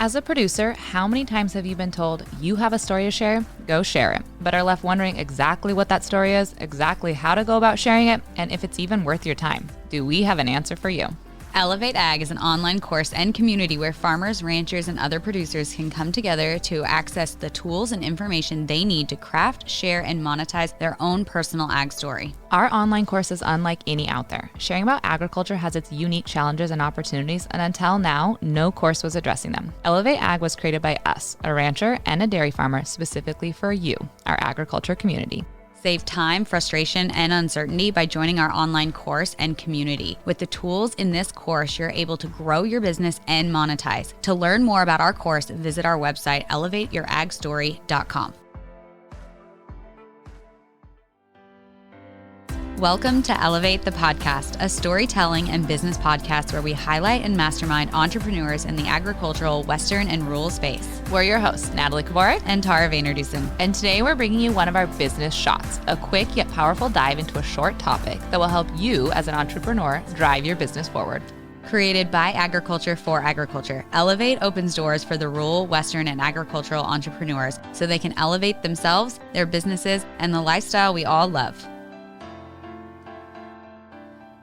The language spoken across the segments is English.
As a producer, how many times have you been told you have a story to share? Go share it, but are left wondering exactly what that story is, exactly how to go about sharing it, and if it's even worth your time? Do we have an answer for you? Elevate Ag is an online course and community where farmers, ranchers, and other producers can come together to access the tools and information they need to craft, share, and monetize their own personal ag story. Our online course is unlike any out there. Sharing about agriculture has its unique challenges and opportunities, and until now, no course was addressing them. Elevate Ag was created by us, a rancher and a dairy farmer, specifically for you, our agriculture community. Save time, frustration, and uncertainty by joining our online course and community. With the tools in this course, you're able to grow your business and monetize. To learn more about our course, visit our website, elevateyouragstory.com. Welcome to Elevate the Podcast, a storytelling and business podcast where we highlight and mastermind entrepreneurs in the agricultural, Western, and rural space. We're your hosts, Natalie Kavorik and Tara Vanerdusen. And today we're bringing you one of our business shots, a quick yet powerful dive into a short topic that will help you as an entrepreneur drive your business forward. Created by agriculture for agriculture, Elevate opens doors for the rural, Western, and agricultural entrepreneurs so they can elevate themselves, their businesses, and the lifestyle we all love.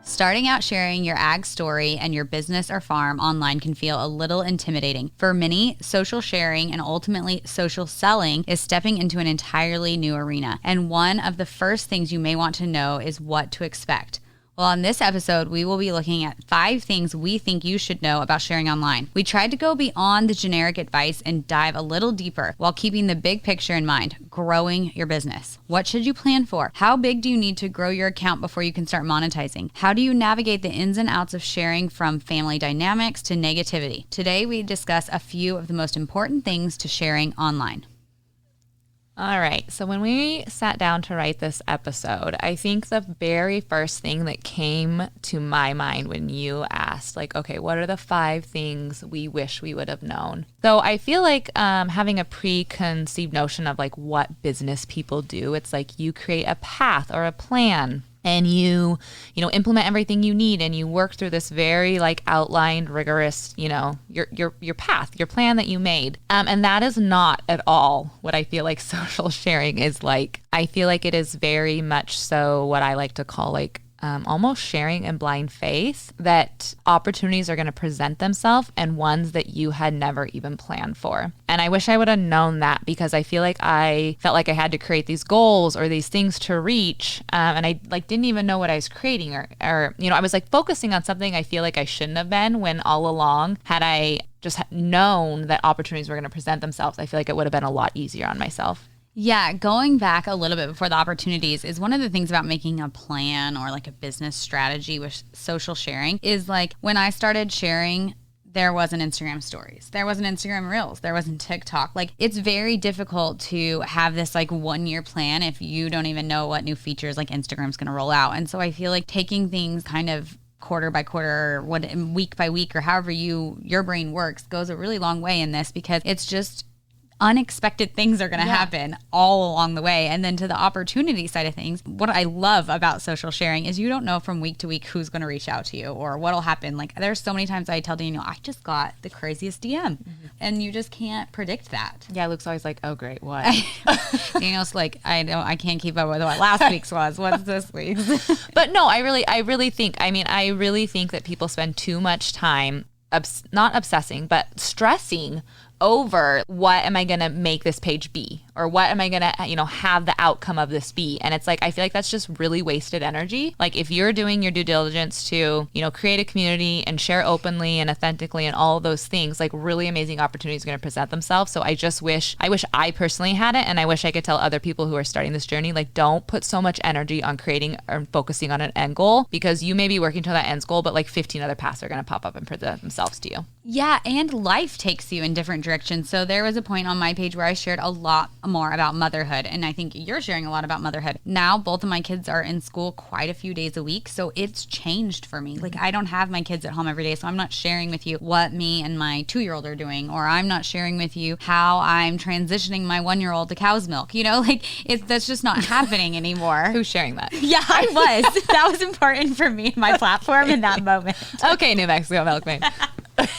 Starting out sharing your ag story and your business or farm online can feel a little intimidating. For many, social sharing and ultimately social selling is stepping into an entirely new arena. And one of the first things you may want to know is what to expect. Well, on this episode, we will be looking at 5 things we think you should know about sharing online. We tried to go beyond the generic advice and dive a little deeper while keeping the big picture in mind, growing your business. What should you plan for? How big do you need to grow your account before you can start monetizing? How do you navigate the ins and outs of sharing, from family dynamics to negativity? Today, we discuss a few of the most important things to sharing online. All right. So when we sat down to write this episode, I think the very first thing that came to my mind when you asked, like, okay, what are the 5 things we wish we would have known? So I feel like having a preconceived notion of like what business people do, it's like you create a path or a plan. And you implement everything you need, and you work through this very like outlined, rigorous, your path, your plan that you made. And that is not at all what I feel like social sharing is like. I feel like it is very much so what I like to call like almost sharing in blind faith, that opportunities are going to present themselves and ones that you had never even planned for. And I wish I would have known that, because I feel like I felt like I had to create these goals or these things to reach. And I like didn't even know what I was creating or I was like focusing on something I feel like I shouldn't have been, when all along, had I just known that opportunities were going to present themselves, I feel like it would have been a lot easier on myself. Yeah, going back a little bit before the opportunities is one of the things about making a plan or like a business strategy with social sharing is like when I started sharing, there wasn't Instagram stories, there wasn't Instagram reels, there wasn't TikTok. Like it's very difficult to have this like 1-year plan if you don't even know what new features like Instagram's going to roll out. And so I feel like taking things kind of quarter by quarter, or week by week, or however your brain works, goes a really long way in this, because it's just unexpected things are going to happen all along the way. And then to the opportunity side of things, what I love about social sharing is you don't know from week to week who's going to reach out to you or what'll happen. Like there's so many times I tell Daniel, I just got the craziest DM, and you just can't predict that. Yeah, Luke's always like, oh great, what? Daniel's like, I can't keep up with what last week's was. What's this week's? But no, I really think that people spend too much time not obsessing, but stressing over what am I going to make this page be, or what am I going to, have the outcome of this be. And it's like, I feel like that's just really wasted energy. Like if you're doing your due diligence to, create a community and share openly and authentically and all of those things, like really amazing opportunities are going to present themselves. So I wish I personally had it. And I wish I could tell other people who are starting this journey, like don't put so much energy on creating or focusing on an end goal, because you may be working to that end goal, but like 15 other paths are going to pop up and present themselves to you. Yeah, and life takes you in different directions. So there was a point on my page where I shared a lot more about motherhood, and I think you're sharing a lot about motherhood. Now, both of my kids are in school quite a few days a week, so it's changed for me. Like, I don't have my kids at home every day, so I'm not sharing with you what me and my 2-year-old are doing, or I'm not sharing with you how I'm transitioning my 1-year-old to cow's milk. That's just not happening anymore. Who's sharing that? Yeah, I was. That was important for me, my platform in that moment. Okay, New Mexico Milkmaid.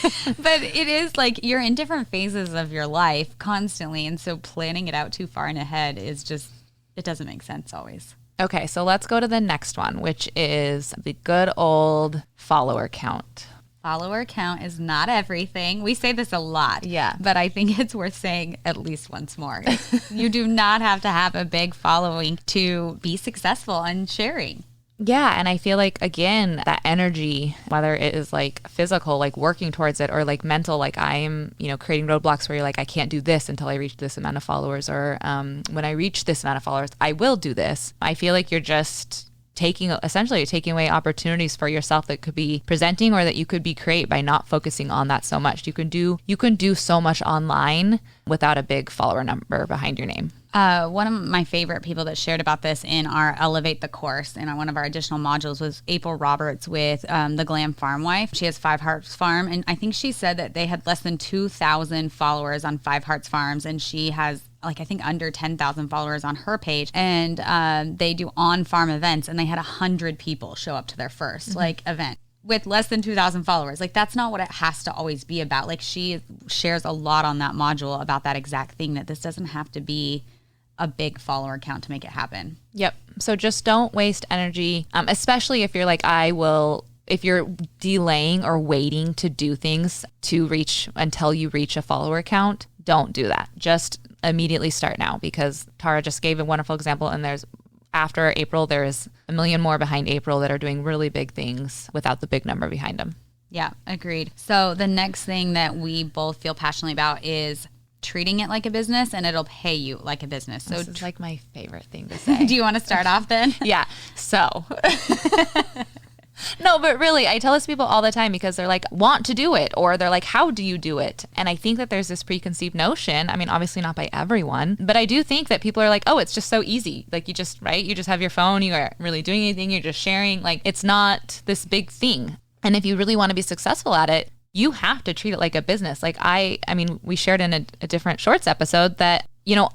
But it is like you're in different phases of your life constantly. And so planning it out too far in ahead is just, it doesn't make sense always. Okay, so let's go to the next one, which is the good old follower count. Follower count is not everything. We say this a lot. Yeah. But I think it's worth saying at least once more. You do not have to have a big following to be successful in sharing. Yeah, and I feel like, again, that energy, whether it is like physical, like working towards it, or like mental, like I am, creating roadblocks where you're like, I can't do this until I reach this amount of followers, or when I reach this amount of followers, I will do this. I feel like you're just essentially taking away opportunities for yourself that could be presenting or that you could be create by not focusing on that so much. You can do so much online without a big follower number behind your name. One of my favorite people that shared about this in our Elevate the course and one of our additional modules was April Roberts with the Glam Farm Wife. She has Five Hearts Farm, and I think she said that they had less than 2,000 followers on Five Hearts Farms, and she has I think under 10,000 followers on her page, and they do on-farm events, and they had 100 people show up to their first event with less than 2,000 followers. Like, that's not what it has to always be about. Like, she shares a lot on that module about that exact thing, that this doesn't have to be a big follower count to make it happen. Yep. So just don't waste energy, especially if you're like, if you're delaying or waiting to do things until you reach a follower count, don't do that. Just immediately start now, because Tara just gave a wonderful example, and after April, there's a million more behind April that are doing really big things without the big number behind them. Yeah, agreed. So the next thing that we both feel passionately about is treating it like a business, and it'll pay you like a business. So this is like my favorite thing to say. Do you want to start off then? Yeah. So no, but really, I tell this to people all the time, because they're like, want to do it, or they're like, how do you do it? And I think that there's this preconceived notion. I mean, obviously not by everyone, but I do think that people are like, oh, it's just so easy. Like, you just have your phone, you aren't really doing anything, you're just sharing. Like, it's not this big thing. And if you really want to be successful at it, you have to treat it like a business. Like, I mean, we shared in a different shorts episode that,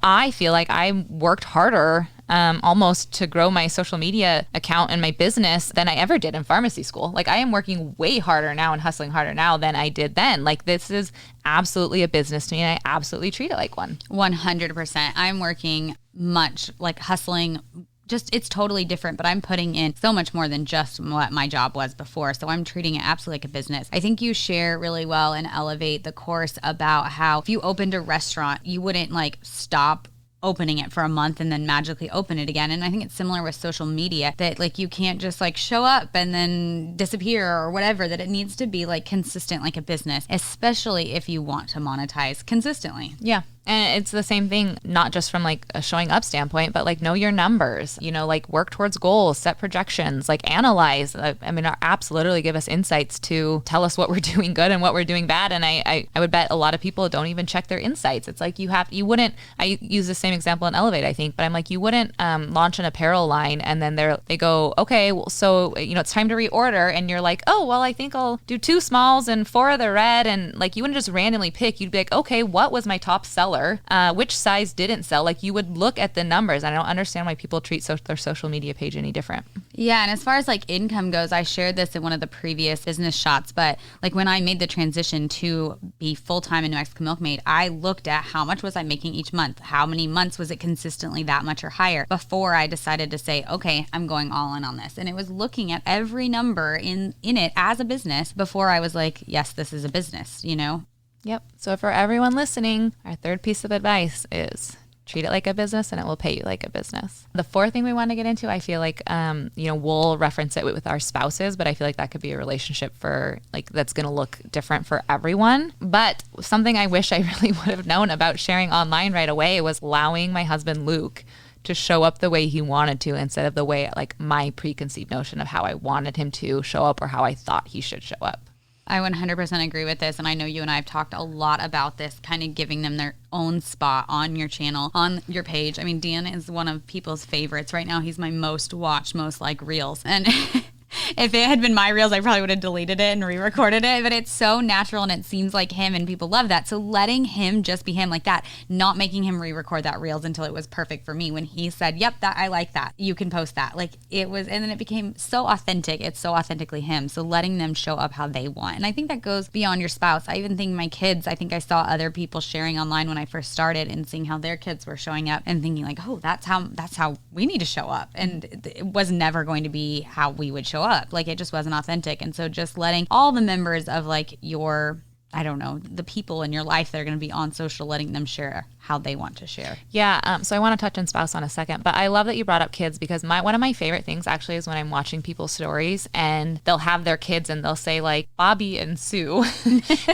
I feel like I worked harder almost to grow my social media account and my business than I ever did in pharmacy school. Like, I am working way harder now and hustling harder now than I did then. Like, this is absolutely a business to me, and I absolutely treat it like one. 100%. I'm working much, like, hustling. It's totally different, but I'm putting in so much more than just what my job was before. So I'm treating it absolutely like a business. I think you share really well and Elevate the course about how if you opened a restaurant, you wouldn't stop opening it for a month and then magically open it again. And I think it's similar with social media, that you can't just show up and then disappear or whatever, that it needs to be consistent like a business, especially if you want to monetize consistently. Yeah. And it's the same thing, not just from a showing up standpoint, but know your numbers, work towards goals, set projections, analyze. Our apps literally give us insights to tell us what we're doing good and what we're doing bad. And I would bet a lot of people don't even check their insights. It's I use the same example in Elevate, I think, but I'm you wouldn't launch an apparel line and then they go, okay, well, so, it's time to reorder. And you're like, oh, well, I think I'll do 2 smalls and 4 of the red. And you wouldn't just randomly pick. You'd be like, okay, what was my top seller? Which size didn't sell? You would look at the numbers. I don't understand why people treat their social media page any different. Yeah, and as far as income goes, I shared this in one of the previous business shots, but when I made the transition to be full-time in New Mexico Milkmaid, I looked at how much was I making each month? How many months was it consistently that much or higher before I decided to say, okay, I'm going all in on this. And it was looking at every number in it as a business before I was like, yes, this is a business, Yep. So for everyone listening, our third piece of advice is treat it like a business and it will pay you like a business. The fourth thing we want to get into, I feel like, we'll reference it with our spouses, but I feel like that could be a relationship for that's going to look different for everyone. But something I wish I really would have known about sharing online right away was allowing my husband, Luke, to show up the way he wanted to instead of the way my preconceived notion of how I wanted him to show up or how I thought he should show up. I 100% agree with this, and I know you and I have talked a lot about this, kind of giving them their own spot on your channel, on your page. I mean, Dan is one of people's favorites right now. He's my most watched, most reels, and If it had been my reels, I probably would have deleted it and re-recorded it. But it's so natural and it seems like him and people love that. So letting him just be him like that, not making him re-record that reels until it was perfect for me. When he said, yep, that I like that. You can post that. Like it was, and then it became so authentic. It's so authentically him. So letting them show up how they want. And I think that goes beyond your spouse. I even think my kids, I think I saw other people sharing online when I first started and seeing how their kids were showing up and thinking like, oh, that's how we need to show up. And it was never going to be how we would show up. Like it just wasn't authentic. And so just letting all the members of like your, I don't know, the people in your life that are going to be on social, letting them share how they want to share. Yeah. So I want to touch on spouse on a second, but I love that you brought up kids because one of my favorite things actually is when I'm watching people's stories and they'll have their kids and they'll say like Bobby and Sue.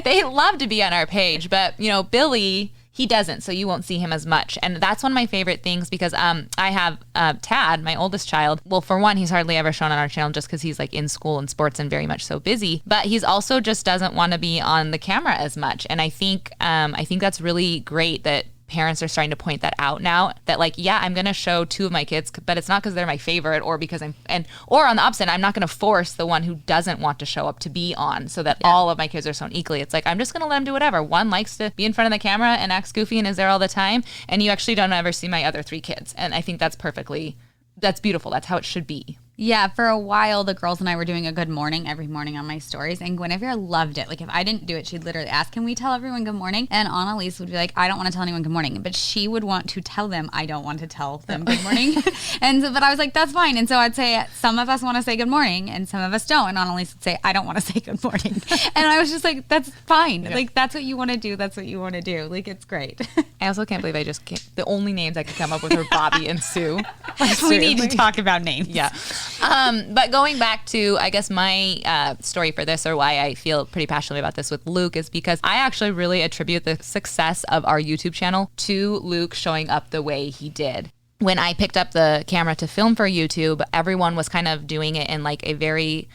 They love to be on our page, but Billy, he doesn't, so you won't see him as much. And that's one of my favorite things because I have Tad, my oldest child. Well, for one, he's hardly ever shown on our channel just because he's like in school and sports and very much so busy. But he's also just doesn't want to be on the camera as much. And I think that's really great that parents are starting to point that out now that like, yeah, I'm going to show two of my kids, but it's not because they're my favorite or because or on the opposite, I'm not going to force the one who doesn't want to show up to be on so that all of my kids are shown equally. It's like, I'm just going to let them do whatever. One likes to be in front of the camera and act goofy and is there all the time. And you actually don't ever see my other three kids. And I think that's beautiful. That's how it should be. Yeah, for a while, the girls and I were doing a good morning every morning on my stories, and Guinevere loved it. Like, if I didn't do it, she'd literally ask, can we tell everyone good morning? And Annalise would be like, I don't want to tell anyone good morning, but she would want to tell them, I don't want to tell them good morning. But I was like, that's fine. And so I'd say, some of us want to say good morning, and some of us don't. And Annalise would say, I don't want to say good morning. And I was just like, that's fine. Yeah. Like, that's what you want to do. That's what you want to do. Like, it's great. I also can't believe the only names I could come up with were Bobby and Sue. Like, we need to talk about names. Yeah. But going back to, I guess, my story for this or why I feel pretty passionately about this with Luke is because I actually really attribute the success of our YouTube channel to Luke showing up the way he did. When I picked up the camera to film for YouTube, everyone was kind of doing it in like a very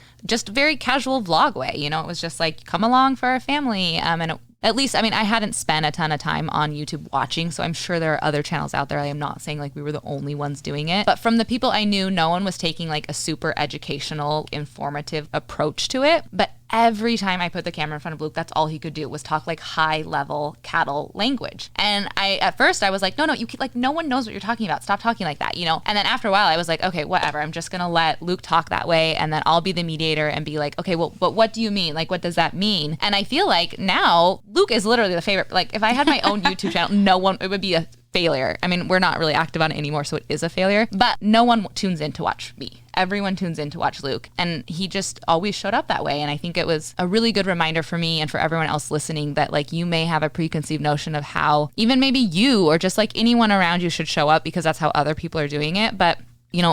casual vlog way. It was just like, come along for our family. And at least, I mean, I hadn't spent a ton of time on YouTube watching, so I'm sure there are other channels out there. I am not saying like we were the only ones doing it. But from the people I knew, no one was taking like a super educational, informative approach to it. But every time I put the camera in front of Luke, that's all he could do was talk like high level cattle language. And at first I was like, no, you like no one knows what you're talking about. Stop talking like that, And then after a while I was like, okay, whatever. I'm just going to let Luke talk that way. And then I'll be the mediator and be like, okay, well, but what do you mean? Like, what does that mean? And I feel like now Luke is literally the favorite. Like if I had my own YouTube channel, it would be a failure. I mean, we're not really active on it anymore, so it is a failure. But no one tunes in to watch me. Everyone tunes in to watch Luke. And he just always showed up that way. And I think it was a really good reminder for me and for everyone else listening that like you may have a preconceived notion of how even maybe you or just like anyone around you should show up because that's how other people are doing it. But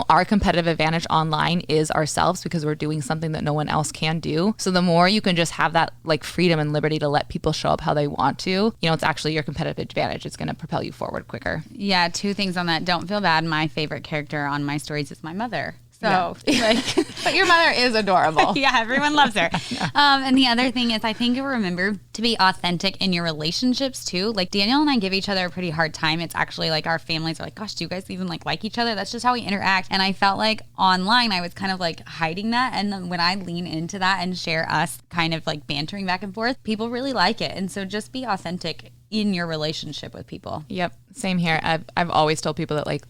our competitive advantage online is ourselves because we're doing something that no one else can do. So the more you can just have that like freedom and liberty to let people show up how they want to, it's actually your competitive advantage. It's going to propel you forward quicker. Yeah, two things on that. Don't feel bad. My favorite character on my stories is my mother. So, but your mother is adorable. Yeah, everyone loves her. And the other thing is I think remember to be authentic in your relationships too. Like Daniel and I give each other a pretty hard time. It's actually like our families are like, gosh, do you guys even like each other? That's just how we interact. And I felt like online I was kind of like hiding that. And then when I lean into that and share us kind of like bantering back and forth, people really like it. And so just be authentic in your relationship with people. Yep. Same here. I've always told people that like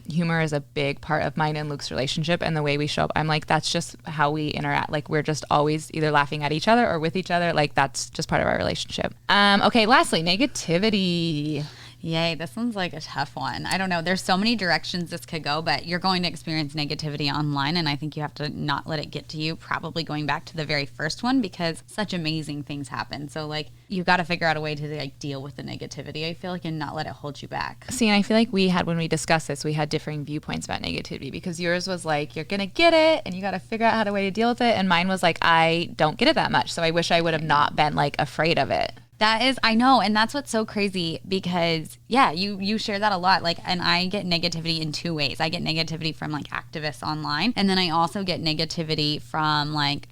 humor is a big part of mine and Luke's relationship and the way we show up. I'm like, that's just how we interact. Like we're just always either laughing at each other or with each other. Like that's just part of our relationship. Okay. Lastly, negativity. Yay, this one's like a tough one. I don't know. There's so many directions this could go, but you're going to experience negativity online, and I think you have to not let it get to you, probably going back to the very first one because such amazing things happen. So, like, you've got to figure out a way to, like, deal with the negativity, I feel like, and not let it hold you back. See, and I feel like when we discussed this, we had differing viewpoints about negativity because yours was like, you're going to get it, and you got to figure out how to deal with it, and mine was like, I don't get it that much, so I wish I would have not been, like, afraid of it. That is, I know. And that's what's so crazy because, yeah, you share that a lot. Like, and I get negativity in two ways. I get negativity from like activists online. And then I also get negativity from like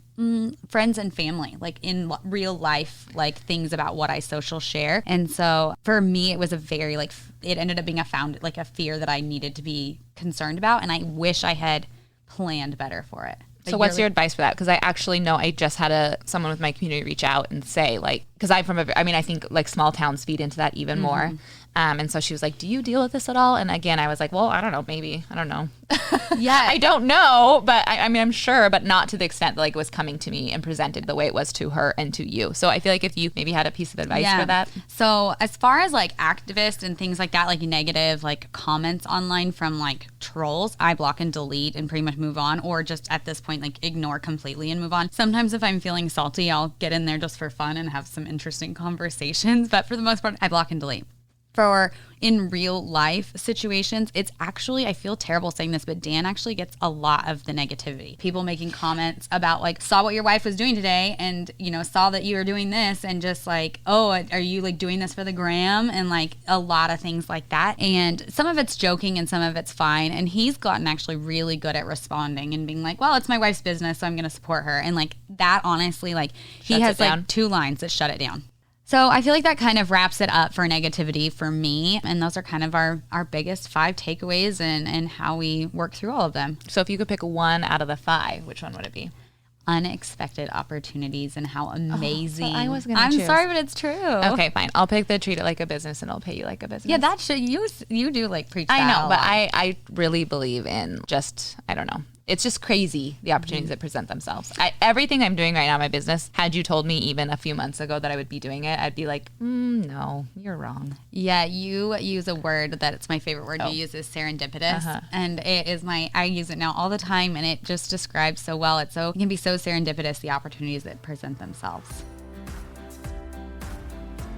friends and family, like in real life, like things about what I social share. And so for me, it was a very like, it ended up being a fear that I needed to be concerned about. And I wish I had planned better for it. So what's your advice for that? Because I actually know I just had someone with my community reach out and say, like, because I'm from I think like small towns feed into that even more. And so she was like, do you deal with this at all? And again, I was like, well, I don't know, maybe. I don't know. Yeah. I don't know, but I mean, I'm sure, but not to the extent that like it was coming to me and presented the way it was to her and to you. So I feel like if you maybe had a piece of advice for that. So as far as like activists and things like that, like negative like comments online from like trolls, I block and delete and pretty much move on, or just at this point like ignore completely and move on. Sometimes if I'm feeling salty, I'll get in there just for fun and have some interesting conversations, but for the most part, I block and delete. For in real life situations, it's actually, I feel terrible saying this, but Dan actually gets a lot of the negativity. People making comments about like, saw what your wife was doing today and, saw that you were doing this and just like, oh, are you like doing this for the gram? And like a lot of things like that. And some of it's joking and some of it's fine. And he's gotten actually really good at responding and being like, well, it's my wife's business, so I'm going to support her. And like that, honestly, like he has like 2 lines that shut it down. So I feel like that kind of wraps it up for negativity for me. And those are kind of our biggest 5 takeaways and how we work through all of them. So if you could pick one out of the 5, which one would it be? Unexpected opportunities and how amazing. I was going to choose. I'm sorry, but it's true. Okay, fine. I'll pick the treat it like a business and I'll pay you like a business. Yeah, that should, you do like preach that. I know, but I really believe in just, I don't know. It's just crazy, the opportunities that present themselves. Everything I'm doing right now in my business, had you told me even a few months ago that I would be doing it, I'd be like, no, you're wrong. Yeah, you use a word that it's my favorite word you use is serendipitous. And it is I use it now all the time, and it just describes so well. It can be so serendipitous, the opportunities that present themselves.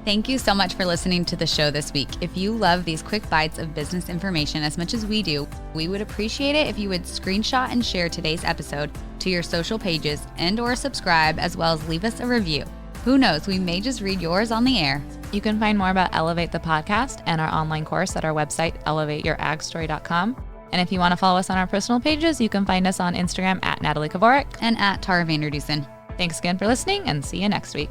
Thank you so much for listening to the show this week. If you love these quick bites of business information as much as we do, we would appreciate it if you would screenshot and share today's episode to your social pages and/or subscribe, as well as leave us a review. Who knows, we may just read yours on the air. You can find more about Elevate the Podcast and our online course at our website, elevateyouragstory.com. And if you want to follow us on our personal pages, you can find us on Instagram at Natalie Kavorik and at Tara Vanderdusen. Thanks again for listening, and see you next week.